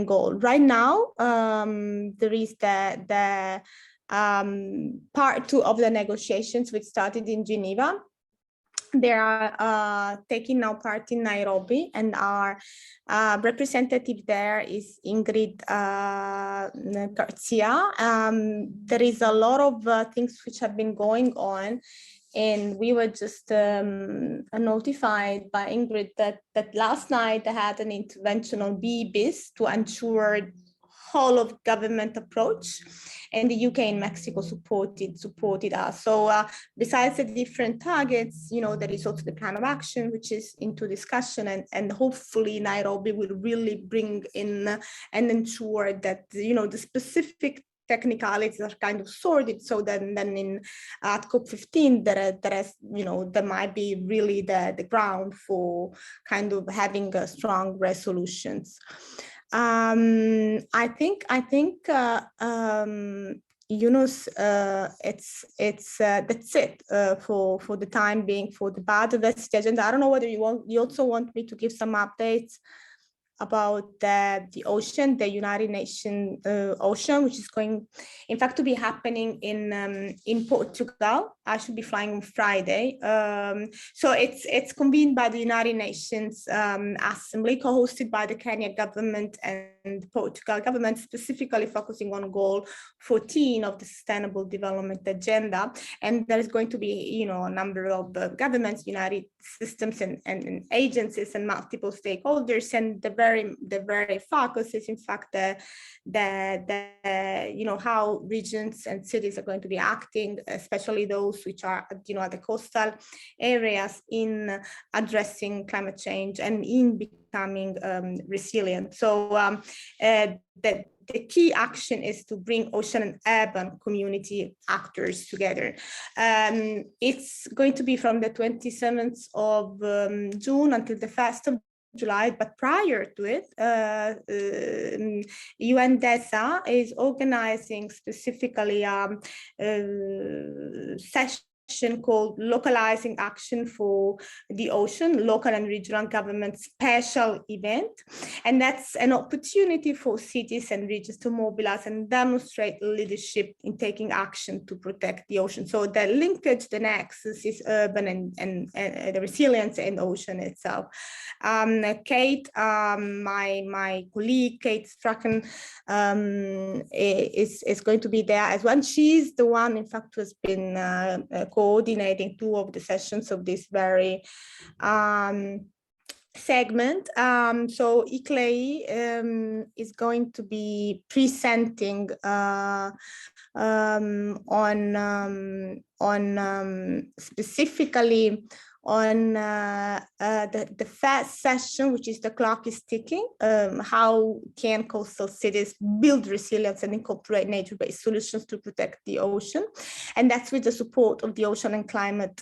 goal. Right now, there is the Part 2 of the negotiations, which started in Geneva. They are taking now part in Nairobi, and our representative there is Ingrid Garcia. There is a lot of things which have been going on, and we were just notified by Ingrid that last night they had an intervention on BBIS to ensure whole of government approach, and the UK and Mexico supported us. So besides the different targets, there is also the plan of action, which is into discussion, and hopefully Nairobi will really bring in and ensure that, the specific technicalities are kind of sorted, so then at COP15 there might be really the ground for kind of having strong resolutions. I think Yunus, it's that's it for the time being for the biodiversity agenda. I don't know whether you also want me to give some updates about the ocean, the United Nations ocean, which is going, in fact, to be happening in Portugal. I should be flying on Friday. So it's convened by the United Nations Assembly, co-hosted by the Kenya government and the Portugal government, specifically focusing on goal 14 of the Sustainable Development Agenda. And there is going to be, a number of governments, United systems and agencies and multiple stakeholders, and the very focus is in fact how regions and cities are going to be acting, especially those which are at the coastal areas, in addressing climate change and in becoming resilient. So that the key action is to bring ocean and urban community actors together. It's going to be from the 27th of June until the 1st of July, but prior to it, UNDESA is organizing specifically session called Localizing Action for the Ocean, Local and Regional Government Special Event. And that's an opportunity for cities and regions to mobilize and demonstrate leadership in taking action to protect the ocean. So the linkage, the nexus is urban and the resilience in the ocean itself. Kate, my colleague, Kate Strachan, is going to be there as well. She's the one, in fact, who has been coordinating two of the sessions of this very segment. So Iklei is going to be presenting specifically on the first session, which is the clock is ticking, how can coastal cities build resilience and incorporate nature-based solutions to protect the ocean? And that's with the support of the Ocean and Climate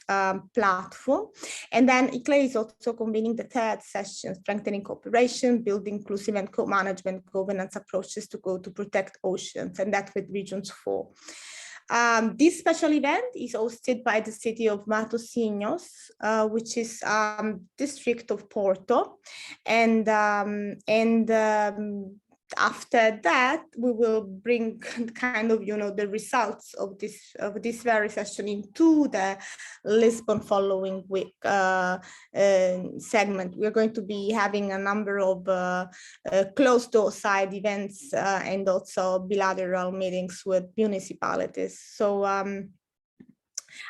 platform. And then Iklei is also convening the third session, strengthening cooperation, building inclusive and co-management governance approaches to protect oceans, and that with Regions 4. This special event is hosted by the city of Matosinhos, which is district of Porto, and after that we will bring kind of the results of this very session into the Lisbon following week segment. We're going to be having a number of closed door side events and also bilateral meetings with municipalities. So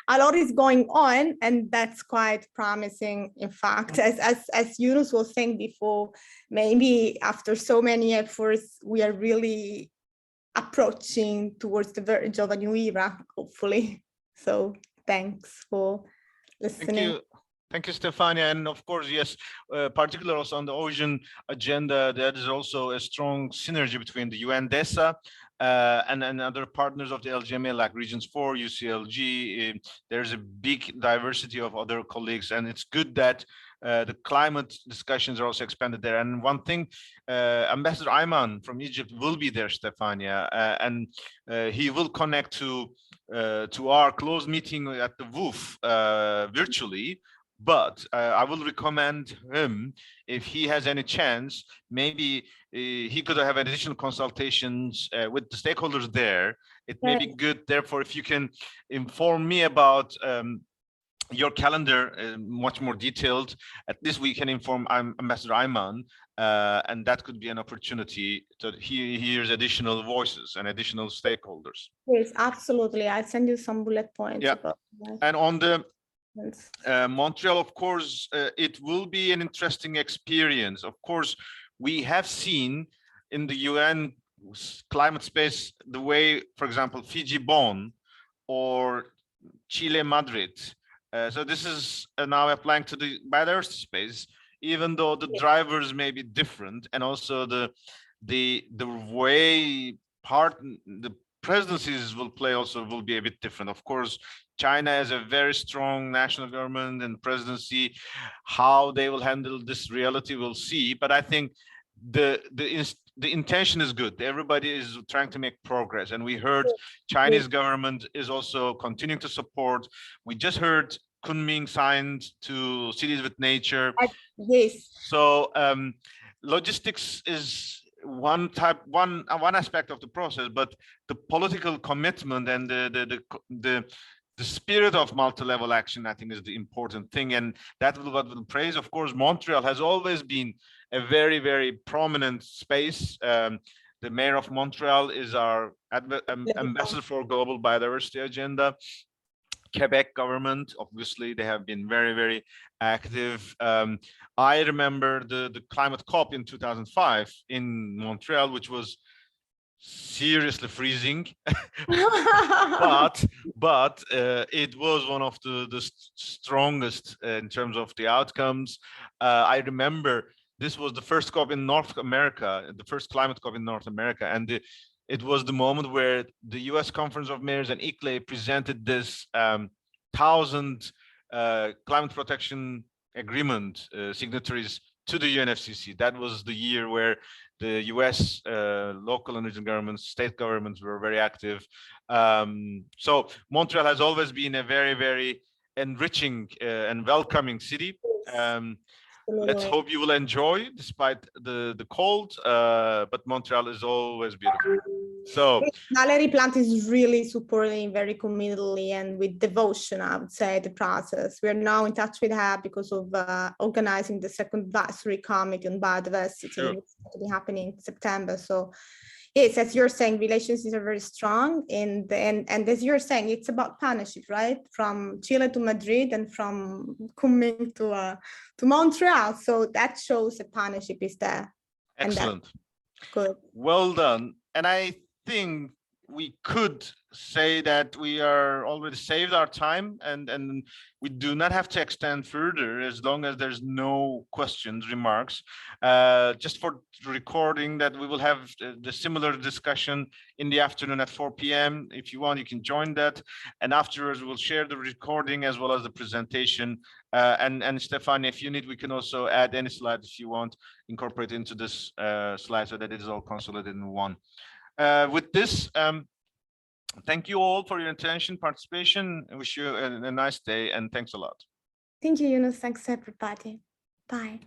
a lot is going on, and that's quite promising. In fact, as Yunus was saying before, maybe after so many efforts, we are really approaching towards the verge of a new era, hopefully. So thanks for listening. Thank you, Stefania. And of course, yes, particularly also on the ocean agenda, there is also a strong synergy between the UNDESA and other partners of the LGMA, like Regions 4, UCLG. There's a big diversity of other colleagues, and it's good that the climate discussions are also expanded there. And one thing, Ambassador Ayman from Egypt will be there, Stefania, and he will connect to our closed meeting at the WOOF virtually. But I will recommend him, if he has any chance, maybe he could have additional consultations with the stakeholders there. It may be good, therefore, if you can inform me about your calendar much more detailed. At least we can inform Ambassador Ayman, and that could be an opportunity to hear additional voices and additional stakeholders. Yes, absolutely. I'll send you some bullet points. Yeah, about that. And on the Montreal, of course, it will be an interesting experience. Of course, we have seen in the UN climate space the way, for example, Fiji Bonn or Chile Madrid. So this is now applying to the biodiversity space, even though the drivers may be different, and also the way the presidencies will play also will be a bit different. Of course, China has a very strong national government and presidency. How they will handle this reality, we'll see. But I think the intention is good. Everybody is trying to make progress, and we heard Chinese government is also continuing to support. We just heard Kunming signed to Cities with Nature. Yes. So logistics is one aspect of the process, but the political commitment and the spirit of multi-level action, I think, is the important thing, and that will praise. Of course, Montreal has always been a very, very prominent space. The mayor of Montreal is our ambassador for global biodiversity agenda. Quebec government, obviously, they have been very, very active. I remember the climate COP in 2005 in Montreal, which was seriously freezing, but it was one of the strongest in terms of the outcomes. I remember this was the first COP in North America, the first climate COP in North America, and it was the moment where the U.S. Conference of Mayors and ICLE presented this 1,000 climate protection agreement signatories to the UNFCCC. That was the year where the US local and regional governments, state governments were very active. So Montreal has always been a very, very enriching and welcoming city. Let's hope you will enjoy despite the cold, but Montreal is always beautiful. So Valerie Plant is really supporting very committedly and with devotion, I would say, the process. We are now in touch with her because of organizing the second advisory committee on biodiversity. Sure. It's going to be happening in September. So yes, as you're saying, relationships are very strong, and as you're saying, it's about partnership, right? From Chile to Madrid and from Kunming to Montreal. So that shows the partnership is there. excellent. Good. Well done. And I think we could say that we are already saved our time, and we do not have to extend further as long as there's no questions, remarks. Just for recording that we will have the similar discussion in the afternoon at 4 p.m. If you want, you can join that. And afterwards, we'll share the recording as well as the presentation. And Stefan, if you need, we can also add any slides if you want, incorporate into this slide so that it is all consolidated in one. With this, thank you all for your attention, participation. I wish you a nice day, and thanks a lot. Thank you, Yunus. Thanks, everybody. Bye.